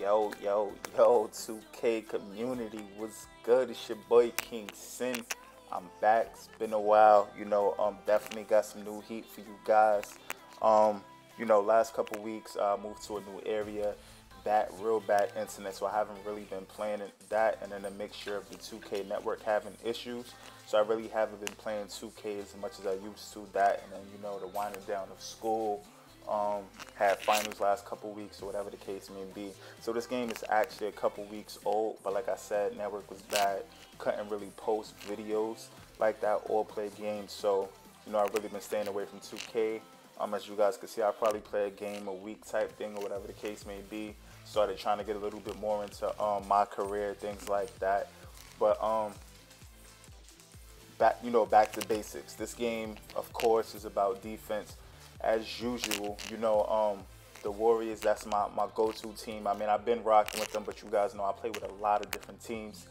Yo, 2K community, what's good? It's your boy King Sin. I'm back. It's been a while, definitely got some new heat for you guys. Last couple weeks I moved to a new area, real bad internet, so I haven't really been playing that, and then a mixture of the 2K network having issues. So I really haven't been playing 2K as much as I used to, that, and then the winding down of school. Had finals last couple weeks or whatever the case may be. So this game is actually a couple weeks old, but like I said, network was bad. Couldn't really post videos like that or play games. So, I've really been staying away from 2K. As you guys can see, I probably play a game a week type thing or whatever the case may be. Started trying to get a little bit more into my career, things like that. But back to basics. This game, of course, is about defense. As usual, the Warriors, that's my go-to team. I mean, I've been rocking with them, but you guys know I play with a lot of different teams.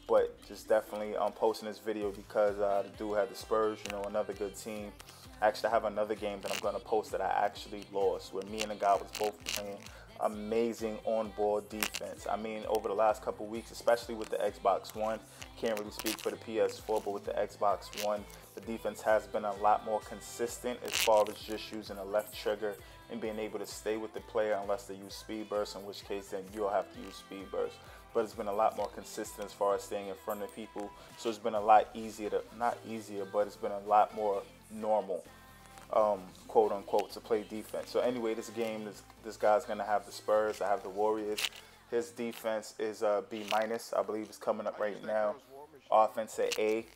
But just definitely posting this video because the dude had the Spurs, another good team. Actually, I have another game that I'm going to post that I actually lost, where me and the guy was both playing amazing on-ball defense. I mean, over the last couple weeks, especially with the Xbox One, can't really speak for the PS4, but with the Xbox One, the defense has been a lot more consistent as far as just using a left trigger and being able to stay with the player unless they use speed burst, in which case then you'll have to use speed burst. But it's been a lot more consistent as far as staying in front of people, so it's been a lot easier to, not easier, but it's been a lot more normal, quote unquote, to play defense. So anyway, this game, this guy's gonna have the Spurs, I have the Warriors. His defense is B-, I believe it's coming up right now. Offense at A.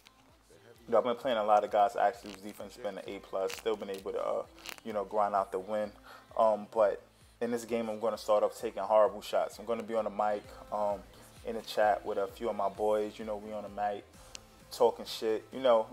I've been playing a lot of guys actually whose defense has been an A+, still been able to grind out the win. But in this game, I'm going to start off taking horrible shots. I'm going to be on the mic in the chat with a few of my boys. We on the mic talking shit,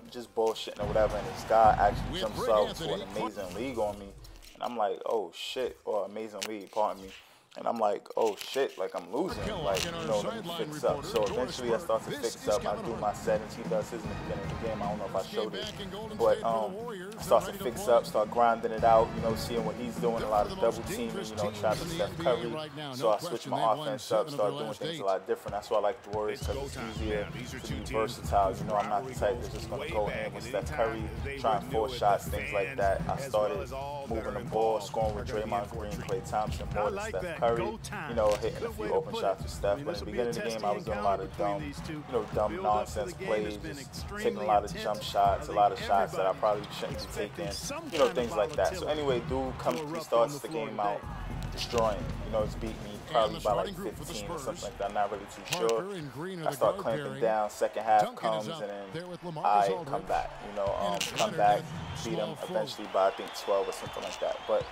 just bullshitting or whatever. And this guy actually jumps out to an amazing league on me. And I'm like, oh shit, or amazing league, pardon me. And I'm like, oh shit, like I'm losing, like, let me fix up. So eventually I start to fix up. I do my settings. He does his in the beginning of the game. I don't know if I showed it. But I start to fix up, start grinding it out, seeing what he's doing, a lot of double teaming, trapping Steph Curry. So I switch my offense up, start doing things a lot different. That's why I like the Warriors, because it's easier to be versatile. I'm not the type that's just going to go in with Steph Curry, try and force shots, things like that. I started moving the ball, scoring with Draymond Green, Klay Thompson, more than Steph Curry, hitting a few open shots with Steph. But in the beginning of the game, I was doing a lot of dumb nonsense plays, just taking a lot of jump shots, a lot of shots that I probably shouldn't be taking, things like that. So anyway, he starts the game out destroying. He's beat me probably by like 15 or something like that. I'm not really too sure. I start clamping down. Second half comes, and then I come back. Beat him eventually by I think 12 or something like that. But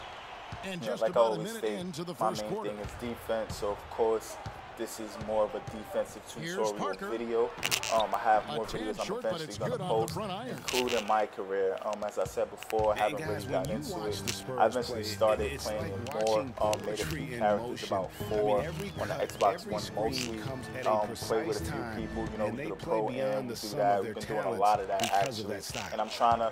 like I always say, my main thing is defense. So of course, this is more of a defensive tutorial video. I have more videos I'm eventually going to post, including my career. As I said before, I haven't really got into it. I eventually started playing more, made a few characters, about 4 on the Xbox One mostly. Play with a few people, we do the pro am, we do that. We've been doing a lot of that actually. And I'm trying to,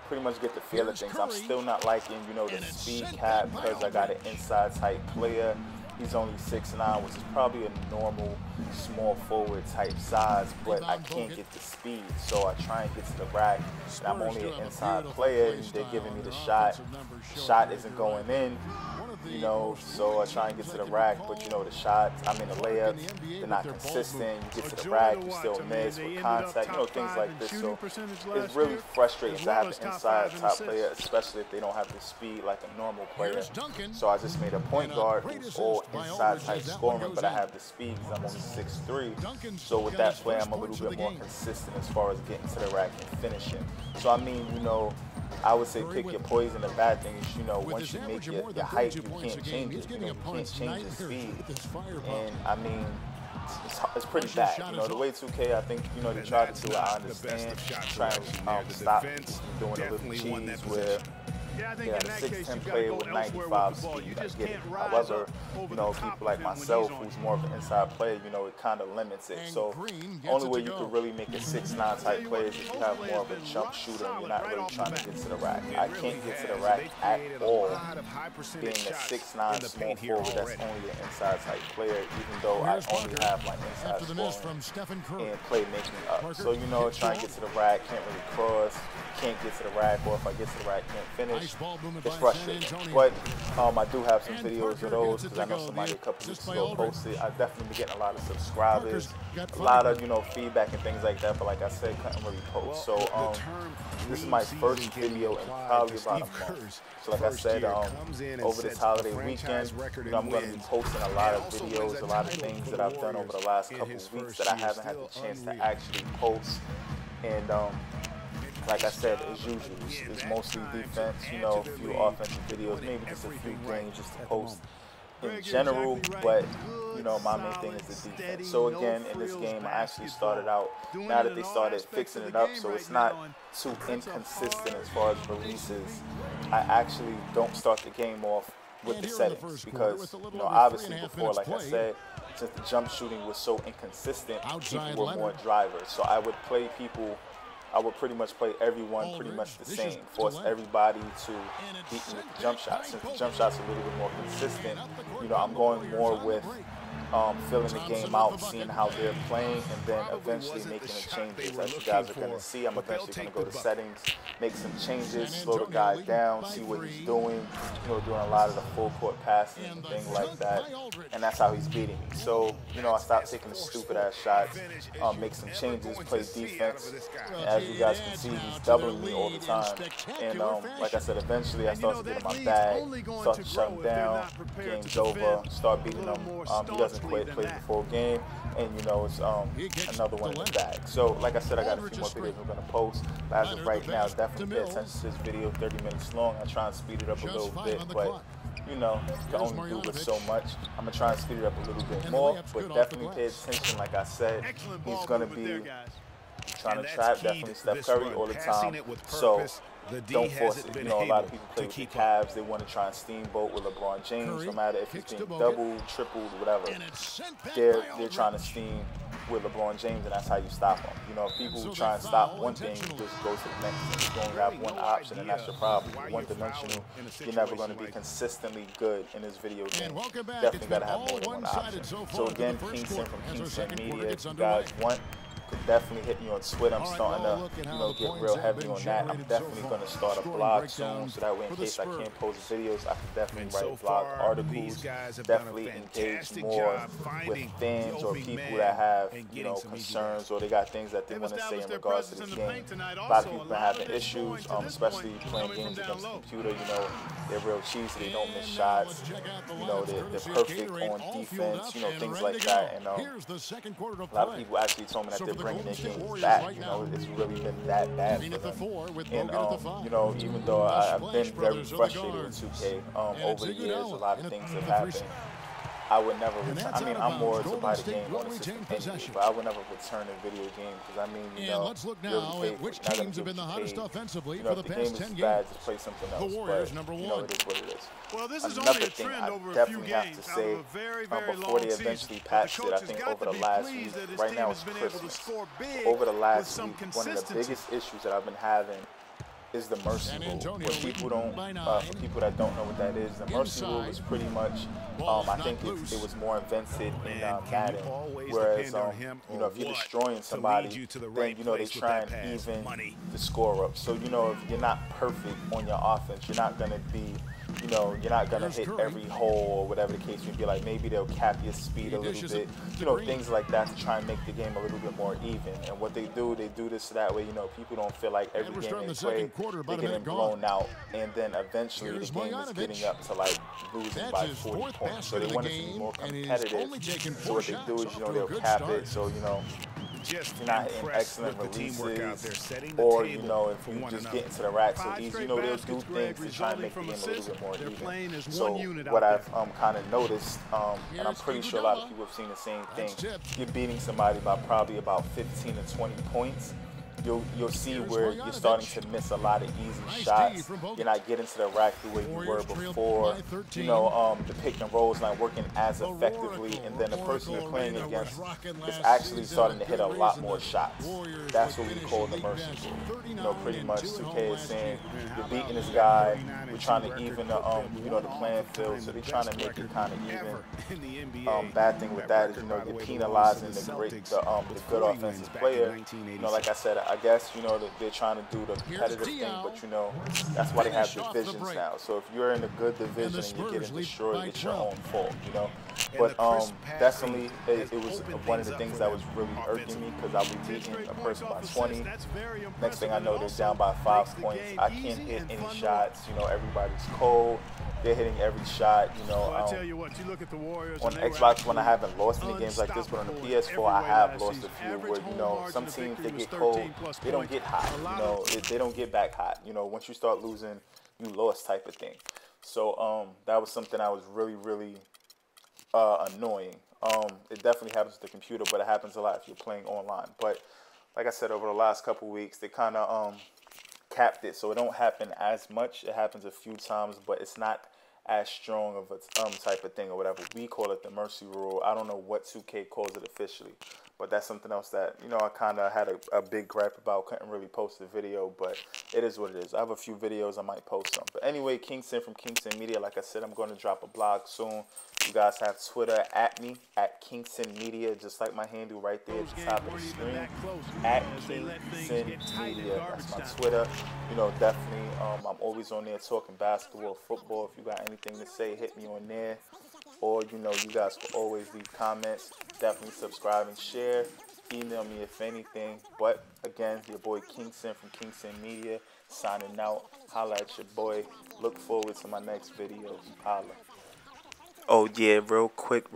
pretty much get the feel of things. I'm still not liking, the speed cap because I got an inside type player. He's only 6'9", which is probably a normal small forward type size, but I can't get the speed. So I try and get to the rack, and I'm only an inside player, and they're giving me the shot. The shot isn't going in, so I try and get to the rack, but the shots, the layups, they're not consistent. You get to the rack, you still miss with contact, things like this. So it's really frustrating to have an inside top player, especially if they don't have the speed like a normal player. So I just made a point guard who's all inside type scoring, but I have the speed because I'm only 6'3". So with that play, I'm a little bit more consistent as far as getting to the rack and finishing. So I would say pick your poison. The bad thing is, once you make your height, you can't change it. You can't change your speed. And it's pretty bad. The way 2K, I think, they try to do it, I understand. Try and stop doing a little cheese where They got a 6'10" player with 95 speed. I get it. However, you know, people like myself, who's more of an inside player, you know, it kind of limits it. So only way you could really make a 6'9" type player is if you have more of a jump shooter and you're not really trying to get to the rack. I can't get to the rack at all being a 6'9" small forward that's only an inside type player, even though I only have my inside scoring and playmaking up. So, you know, trying to get to the rack, can't really cross, can't get to the rack, or if I get to the rack, can't finish. It's frustrating. But I do have some videos of those because I know somebody a couple weeks ago posted. I definitely been getting a lot of subscribers, a lot of, you know, feedback and things like that. But like I said, couldn't really post. So this is my first video in probably about a month. So like I said, over this holiday weekend, you know, I'm going to be posting a lot of videos, a lot of things that I've done over the last couple of weeks that I haven't had the chance to actually post. And like I said, as usual, it's mostly defense, you know, a few offensive videos, maybe just a few games just to post in general, but, you know, my main thing is the defense. So again, in this game, I actually started out, now that they started fixing it up, so it's not too inconsistent as far as releases, I actually don't start the game off with the settings because, you know, obviously before, like I said, since the jump shooting was so inconsistent, people were more drivers. So I would play people, I would pretty much play everyone pretty much the same, force everybody to beat me with the jump shots. Since the jump shots are a little bit more consistent, you know, I'm going more with filling the game out, seeing how they're playing, and then eventually making the changes. As you guys are going to see, I'm eventually going to go to settings, make some changes, slow the guy down, see what he's doing, you know, doing a lot of the full court passing and things like that, and that's how he's beating me. So, you know, I stopped taking the stupid ass shots, make some changes, play defense, and as you guys can see, he's doubling me all the time, and like I said, eventually I start to get in my bag, start to shut him down, game's over, start beating him, he doesn't quit, plays the full game, and you know, it's another one in the bag. So like I said, I got a few more videos I'm going to post, but as of right now, definitely pay attention to this video, 30 minutes long. I try and speed it up a little bit, but you know, you can only do with so much. I'm going to try and speed it up a little bit more, but definitely pay attention. Like I said, he's going to be trying to trap, definitely Steph Curry all the time, so don't force it. You know, a lot of people play with the Cavs. They want to try and steamboat with LeBron James, no matter if it's being doubled, tripled, whatever. They're trying to steam with LeBron James, and that's how you stop them. You know, if people try and stop one thing, you just go to the next thing. You only have one option, and that's your problem. You're one-dimensional. You're never going to be consistently good in this video game. Definitely got to have more than one option. So again, Kingston from Kingston Media, if you guys want, could definitely hit me on Twitter. I'm starting to, you know, get real heavy on that. I'm definitely going to start a blog soon, so that way in case I can't post videos, I can definitely write blog articles, definitely engage more with fans or people that have, you know, concerns or they got things that they want to say in regards to this game. A lot of people have been having issues, especially playing games against the computer. You know, they're real cheesy, they don't miss shots, you know, they're perfect on defense, you know, things like that. And a lot of people actually told me that they're bringing their games back. You know, it's really been that bad for them. And you know, even though I've been very frustrated with 2K over the years, a lot of things have happened. I would never return. I mean, I'm more to buy the game on the system anyway, but I would never return a video game because I mean, you know, really pay for it. Not gonna give you paid. You know, if the game is bad, just play something else. But you know, it is what it is. Well, this is another thing I definitely have to say before they eventually patched it. I think over the last week, right now it's Christmas. Over the last week, one of the biggest issues that I've been having is the mercy rule. For people that don't know what that is, the mercy rule is pretty much, I think it was more invented in Madden, whereas, you know, if you're destroying somebody, then, you know, they try and even the score up. So, you know, if you're not perfect on your offense, you're not going to be, you know, you're not going to hit every hole or whatever the case may be. Like, maybe they'll cap your speed a little bit, you know, things like that to try and make the game a little bit more even. And what they do this so that way, you know, people don't feel like every game they play, they're getting blown out. And then eventually the game is getting up to, like, losing by 40 points. So they want it to be more competitive. So what they do is, you know, they'll cap it. So, you know, you're not hitting excellent releases, or, you know, if you just get into the rack so easy, you know, they'll do things to try and make the game a little bit more even. So what I've kind of noticed, and I'm pretty sure a lot of people have seen the same thing, you're beating somebody by probably about 15 to 20 points, you'll see where you're starting to miss a lot of easy shots. You're not getting to the rack the way you were before. You know, the pick and roll is not working as effectively, and then the person you're playing against is actually starting to hit a lot more shots. That's what we call the mercy rule. You know, pretty much 2K is saying you're beating this guy. We're trying to even you know, the playing field, so they're trying to make it kind of even. Bad thing with that is, you know, you're penalizing the good offensive player. You know, like I said, I guess, you know, they're trying to do the competitive thing, but, you know, that's why they have divisions now. So if you're in a good division and you're getting destroyed, it's your own fault, you know. But definitely, it was one of the things that was really irking me, because I was beating a person by 20. Next thing I know, they're down by 5 points. I can't hit any shots. You know, everybody's cold. They're hitting every shot, you know. I tell you what, you look at the Warriors on Xbox One, I haven't lost any games like this, but on the PS4, I have lost a few where, you know, some teams, they get cold, they don't get hot, you know, they don't get back hot. You know, once you start losing, you lost type of thing. So that was something that was really, really annoying. It definitely happens with the computer, but it happens a lot if you're playing online. But like I said, over the last couple weeks, they kind of capped it, so it don't happen as much. It happens a few times, but it's not as strong of a type of thing or whatever. We call it the mercy rule. I don't know what 2K calls it officially, but that's something else that, you know, I kind of had a big gripe about. Couldn't really post a video, but it is what it is. I have a few videos. I might post some. But anyway, Kingston from Kingston Media. Like I said, I'm going to drop a blog soon. You guys have Twitter at me, at Kingston Media, just like my handle right there at the top of the screen, at Kingston Media. That's my Twitter. You know, definitely, I'm always on there talking basketball, football. If you got anything to say, hit me on there. Or, you know, you guys can always leave comments. Definitely subscribe and share. Email me if anything. But, again, your boy Kingston from Kingston Media signing out. Holla at your boy. Look forward to my next video. Holla. Oh, yeah, real quick,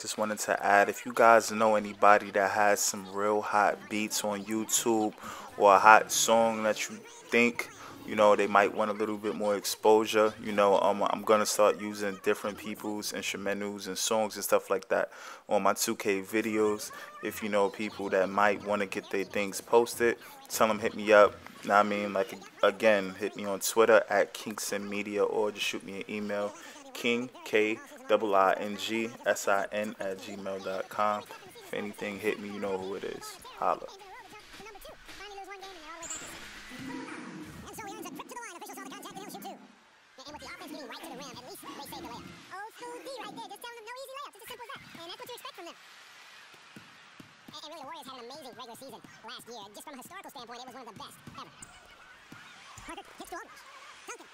just wanted to add, if you guys know anybody that has some real hot beats on YouTube or a hot song that you think, you know, they might want a little bit more exposure, you know, I'm going to start using different people's instrumentals and songs and stuff like that on my 2K videos. If you know people that might want to get their things posted, tell them hit me up. Know what I mean? Like, again, hit me on Twitter at Kingston Media, or just shoot me an email, King, KINGSIN@gmail.com. If anything hit me, you know who it is. Holla. And really, the Warriors had an amazing regular season last year. Just from a historical standpoint, it was one of the best ever. Parker hits to Aldridge. Duncan.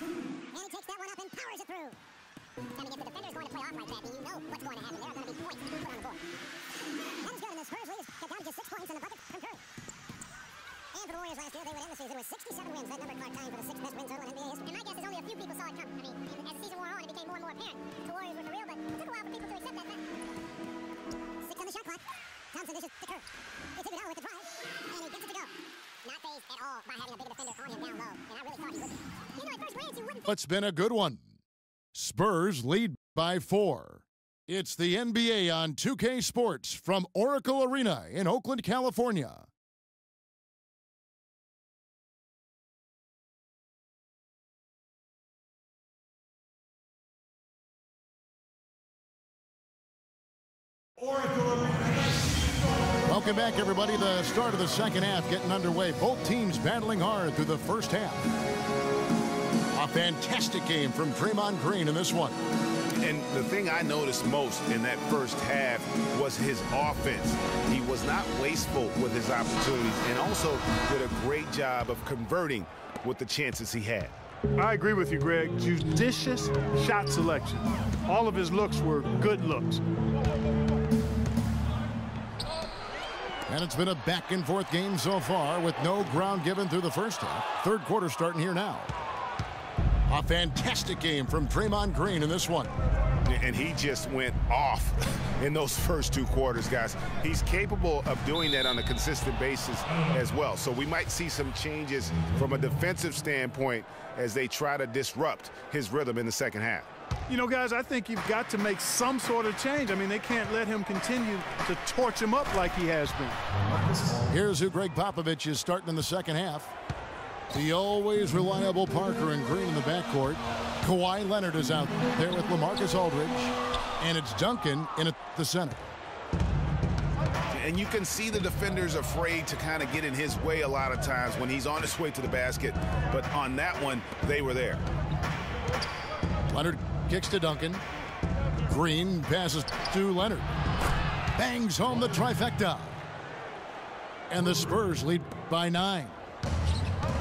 And he takes that one up and powers it through. I mean, if the defender's going to play off like that, then you know what's going to happen. There are going to be points to be put on the board. That is good, and the Spurs lead is cut down to just 6 points in the bucket from Curry. And for the Warriors last year, they would end the season with 67 wins. That number clocked time for the 6th best win total in NBA history. And my guess is only a few people saw it coming. I mean, as the season wore on, it became more and more apparent the Warriors were for real, but it took a while for people to accept that fact. 6 on the shot clock. Thompson dishes to Curry. Iguodala with the drive, and he gets it to go. Not phased at all by having a bigger defender on him down low, and I really thought he would be. You know, at first glance, you wouldn't think. It's been a good one. Spurs lead by 4. It's the NBA on 2K Sports from Oracle Arena in Oakland, California. Welcome back, everybody. The start of the second half getting underway. Both teams battling hard through the first half. A fantastic game from Draymond Green in this one. And the thing I noticed most in that first half was his offense. He was not wasteful with his opportunities and also did a great job of converting with the chances he had. I agree with you, Greg. Judicious shot selection. All of his looks were good looks. And it's been a back-and-forth game so far with no ground given through the first half. Third quarter starting here now. A fantastic game from Draymond Green in this one. And he just went off in those first 2 quarters, guys. He's capable of doing that on a consistent basis as well. So we might see some changes from a defensive standpoint as they try to disrupt his rhythm in the second half. You know, guys, I think you've got to make some sort of change. I mean, they can't let him continue to torch him up like he has been. Here's who Greg Popovich is starting in the second half. The always reliable Parker and Green in the backcourt. Kawhi Leonard is out there with LaMarcus Aldridge. And it's Duncan in at the center. And you can see the defenders afraid to kind of get in his way a lot of times when he's on his way to the basket. But on that one, they were there. Leonard kicks to Duncan. Green passes to Leonard. Bangs home the trifecta. And the Spurs lead by 9.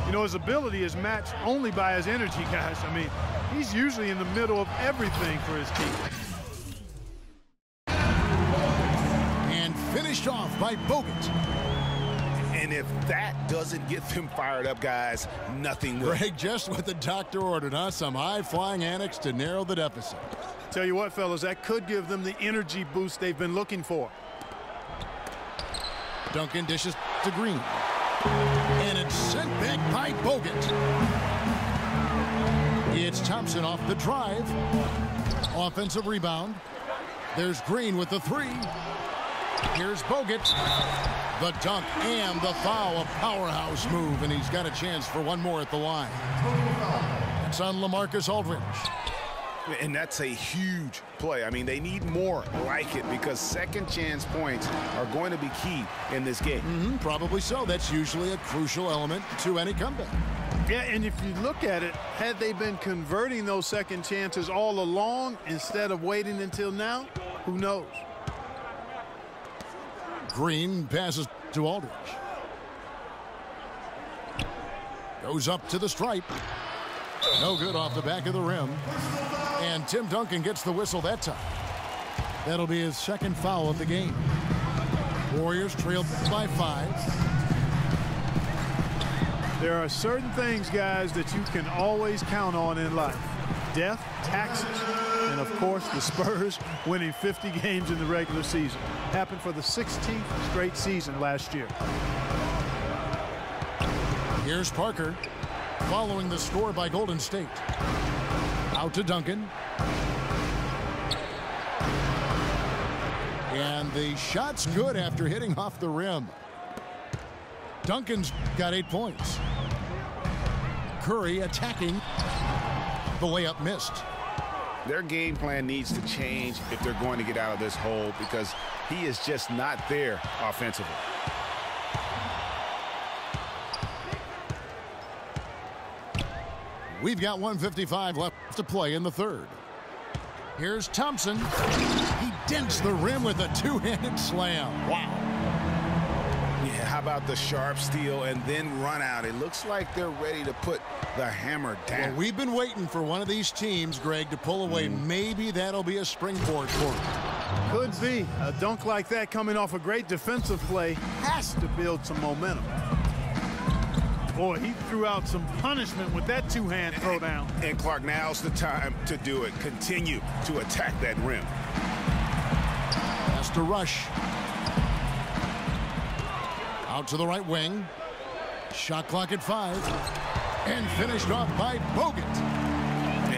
You know, his ability is matched only by his energy, guys. I mean, he's usually in the middle of everything for his team. And finished off by Bogut. And if that doesn't get them fired up, guys, nothing will. Greg, just what the doctor ordered, huh? Some high-flying annex to narrow the deficit. Tell you what, fellas, that could give them the energy boost they've been looking for. Duncan dishes to Green. And it's sent back by Bogut. It's Thompson off the drive. Offensive rebound. There's Green with the 3. Here's Bogut. The dunk and the foul, a powerhouse move, and he's got a chance for one more at the line. It's on LaMarcus Aldridge. And that's a huge play. I mean, they need more like it because second chance points are going to be key in this game. Probably so. That's usually a crucial element to any comeback. Yeah, and if you look at it, had they been converting those second chances all along instead of waiting until now, who knows? Green passes to Aldridge. Goes up to the stripe. No good off the back of the rim. And Tim Duncan gets the whistle that time. That'll be his second foul of the game. Warriors trail by 5. There are certain things, guys, that you can always count on in life. Death, taxes, and, of course, the Spurs winning 50 games in the regular season. Happened for the 16th straight season last year. Here's Parker following the score by Golden State. Out to Duncan. And the shot's good after hitting off the rim. Duncan's got 8 points. Curry attacking. The layup missed. Their game plan needs to change if they're going to get out of this hole because he is just not there offensively. We've got 1:55 left to play in the third. Here's Thompson. He dents the rim with a two-handed slam. Wow. Yeah, how about the sharp steal and then run out? It looks like they're ready to put the hammer down. Well, we've been waiting for one of these teams, Greg, to pull away. Maybe that'll be a springboard for them. Could be. A dunk like that coming off a great defensive play has to build some momentum. Boy, he threw out some punishment with that two-hand throwdown. And Clark, now's the time to do it. Continue to attack that rim. Has to rush. Out to the right wing. Shot clock at 5. And finished off by Bogut.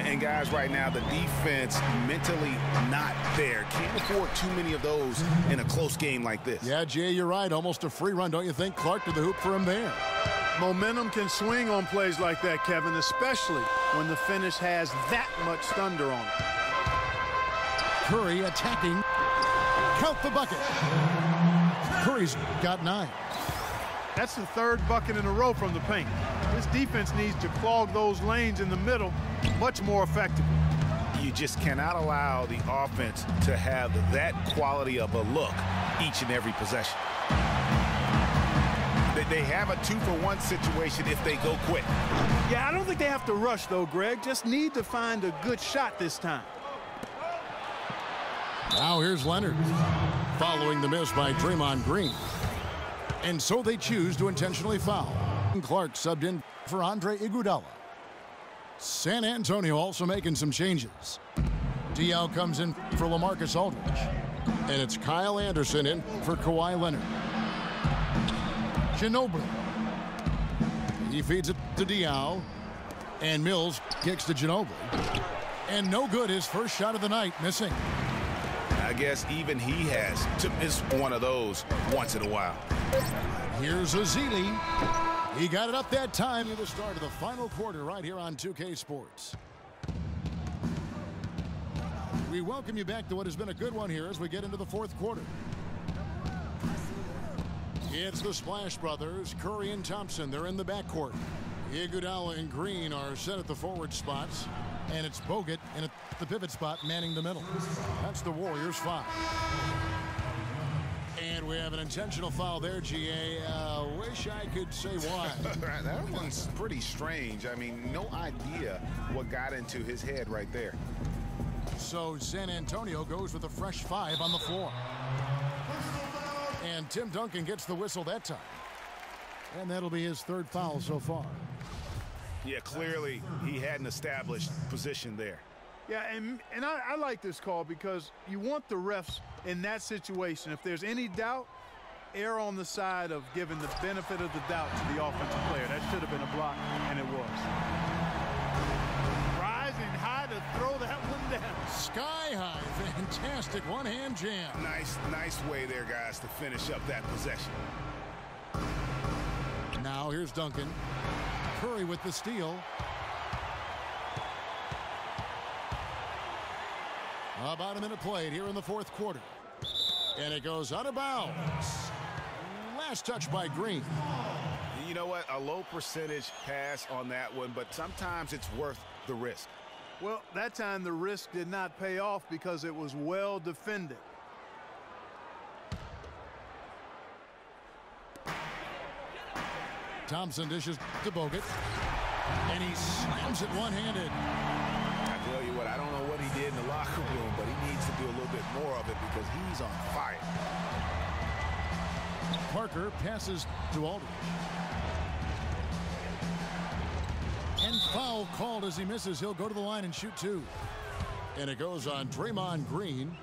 And guys, right now, the defense mentally not there. Can't afford too many of those in a close game like this. Yeah, Jay, you're right. Almost a free run, don't you think? Clark to the hoop for him there. Momentum can swing on plays like that, Kevin, especially when the finish has that much thunder on it. Curry attacking. Count the bucket. Curry's got 9. That's the third bucket in a row from the paint. This defense needs to clog those lanes in the middle much more effectively. You just cannot allow the offense to have that quality of a look each and every possession. They have a 2-for-1 situation if they go quick. Yeah, I don't think they have to rush, though, Greg. Just need to find a good shot this time. Now here's Leonard, following the miss by Draymond Green. And so they choose to intentionally foul. Clark subbed in for Andre Iguodala. San Antonio also making some changes. Diaw comes in for LaMarcus Aldridge. And it's Kyle Anderson in for Kawhi Leonard. Ginobili. He feeds it to Diaw. And Mills kicks to Ginobili. And no good, his first shot of the night, missing. I guess even he has to miss one of those once in a while. Here's Azili. He got it up that time at the start of the final quarter right here on 2K Sports. We welcome you back to what has been a good one here as we get into the fourth quarter. It's the Splash Brothers, Curry and Thompson. They're in the backcourt. Iguodala and Green are set at the forward spots. And it's Bogut in at the pivot spot manning the middle. That's the Warriors' foul. And we have an intentional foul there, GA. Wish I could say why. That one's pretty strange. I mean, no idea what got into his head right there. So San Antonio goes with a fresh 5 on the floor. And Tim Duncan gets the whistle that time. And that'll be his third foul so far. Yeah, clearly he had an established position there. Yeah, and I like this call because you want the refs in that situation. If there's any doubt, err on the side of giving the benefit of the doubt to the offensive player. That should have been a block, and it was. Rising high to throw that one down. Sky high, fantastic one-hand jam. Nice way there, guys, to finish up that possession. Now here's Duncan. Curry with the steal. About a minute played here in the fourth quarter. And it goes out of bounds. Last touch by Green. You know what? A low percentage pass on that one, but sometimes it's worth the risk. Well, that time the risk did not pay off because it was well defended. Thompson dishes to Bogut. And he slams it one-handed. I tell you what, I don't know what he did in the locker room, but he needs to do a little bit more of it because he's on fire. Parker passes to Aldridge. And foul called as he misses. He'll go to the line and shoot 2. And it goes on Draymond Green.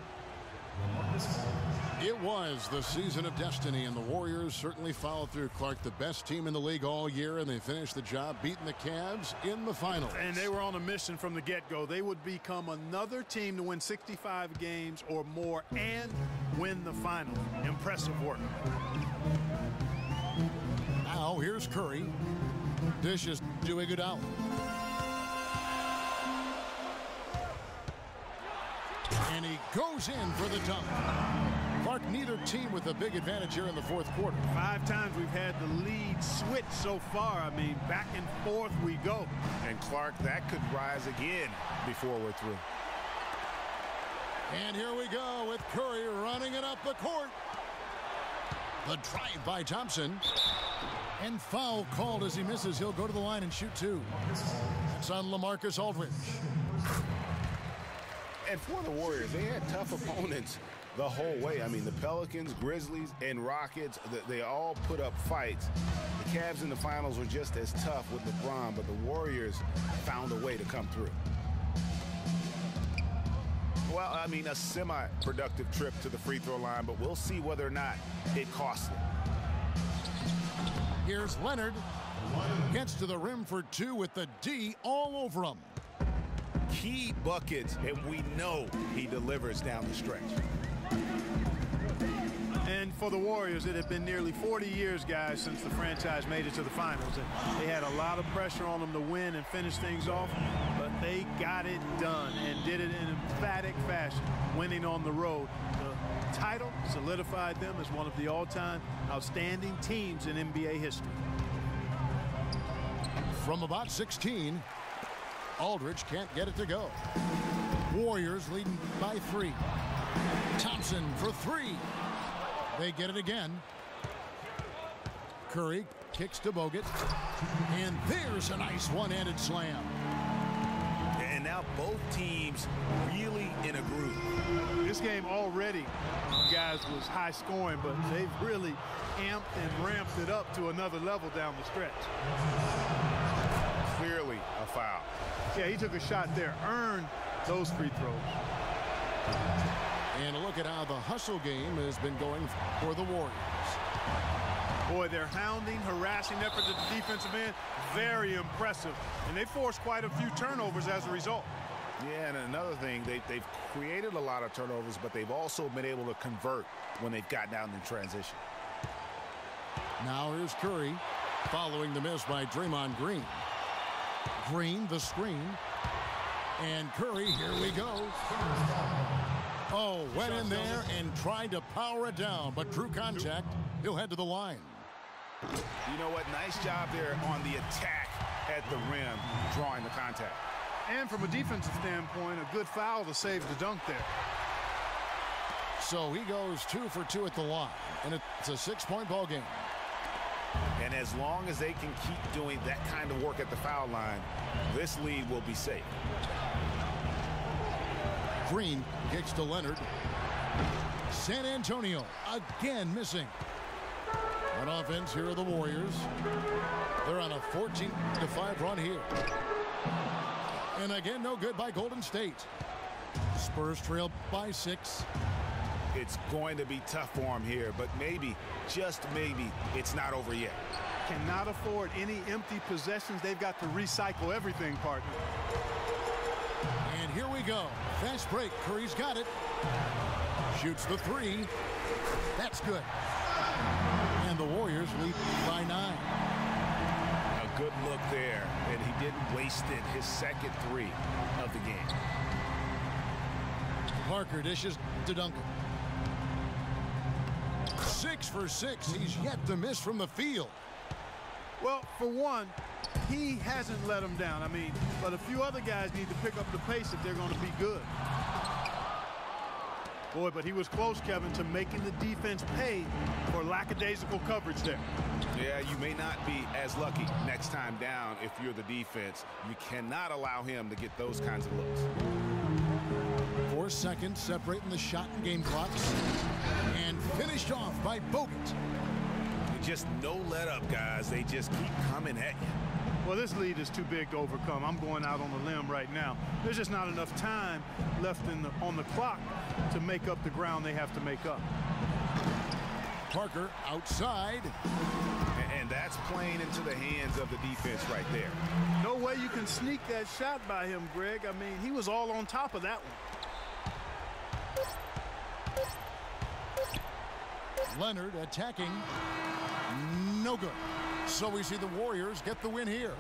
It was the season of destiny, and the Warriors certainly followed through. Clark, the best team in the league all year, and they finished the job beating the Cavs in the finals. And they were on a mission from the get-go. They would become another team to win 65 games or more and win the finals. Impressive work. Now here's Curry. Dishes to Iguodala. And he goes in for the dunk. Clark, neither team with a big advantage here in the fourth quarter. 5 times we've had the lead switch so far. I mean, back and forth we go. And Clark, that could rise again before we're through. And here we go with Curry running it up the court. The drive by Thompson. And foul called as he misses. He'll go to the line and shoot 2. It's on LaMarcus Aldridge. And for the Warriors, they had tough opponents the whole way. I mean, the Pelicans, Grizzlies, and Rockets, they all put up fights. The Cavs in the finals were just as tough with LeBron, but the Warriors found a way to come through. Well, I mean, a semi-productive trip to the free throw line, but we'll see whether or not it costs them. Here's Leonard. Gets to the rim for 2 with the D all over him. Key buckets, and we know he delivers down the stretch. And for the Warriors, it had been nearly 40 years, guys, since the franchise made it to the finals. And they had a lot of pressure on them to win and finish things off, but they got it done and did it in emphatic fashion, winning on the road. The title solidified them as one of the all-time outstanding teams in NBA history. From about 16, Aldridge can't get it to go. Warriors leading by 3. Thompson for 3. They get it again. Curry kicks to Bogut. And there's a nice one-handed slam. And now both teams really in a groove. This game already, guys, was high scoring, but they've really amped and ramped it up to another level down the stretch. Clearly a foul. Yeah, he took a shot there, earned those free throws. And look at how the hustle game has been going for the Warriors. Boy, their hounding, harassing efforts at the defensive end, very impressive. And they forced quite a few turnovers as a result. Yeah, and another thing, they've created a lot of turnovers, but they've also been able to convert when they've gotten out in transition. Now here's Curry following the miss by Draymond Green. Green, the screen. And Curry, here we go. Oh, went in there and tried to power it down, but drew contact. He'll head to the line. You know what? Nice job there on the attack at the rim, drawing the contact. And from a defensive standpoint, a good foul to save the dunk there. So he goes 2 for 2 at the line, and it's a 6-point ball game. And as long as they can keep doing that kind of work at the foul line, this lead will be safe. Green kicks to Leonard. San Antonio again missing. On offense, here are the Warriors. They're on a 14-5 run here. And again, no good by Golden State. Spurs trail by 6. It's going to be tough for them here, but maybe, just maybe, it's not over yet. Cannot afford any empty possessions. They've got to recycle everything, partner. And here we go. Fast break. Curry's got it. Shoots the 3. That's good. And the Warriors lead by 9. A good look there, and he didn't waste it. His second 3 of the game. Parker dishes to Duncan. 6 for 6. He's yet to miss from the field. Well, for one, he hasn't let them down. I mean, but a few other guys need to pick up the pace if they're going to be good. Boy, but he was close, Kevin, to making the defense pay for lackadaisical coverage there. Yeah, you may not be as lucky next time down if you're the defense. You cannot allow him to get those kinds of looks. 4 seconds separating the shot and game clocks. And finished off by Bogut. Just no let up, guys. They just keep coming at you. Well, this lead is too big to overcome. I'm going out on the limb right now. There's just not enough time left on the clock to make up the ground they have to make up. Parker outside. And that's playing into the hands of the defense right there. No way you can sneak that shot by him, Greg. I mean, he was all on top of that one. Leonard attacking. No good. So we see the Warriors get the win here.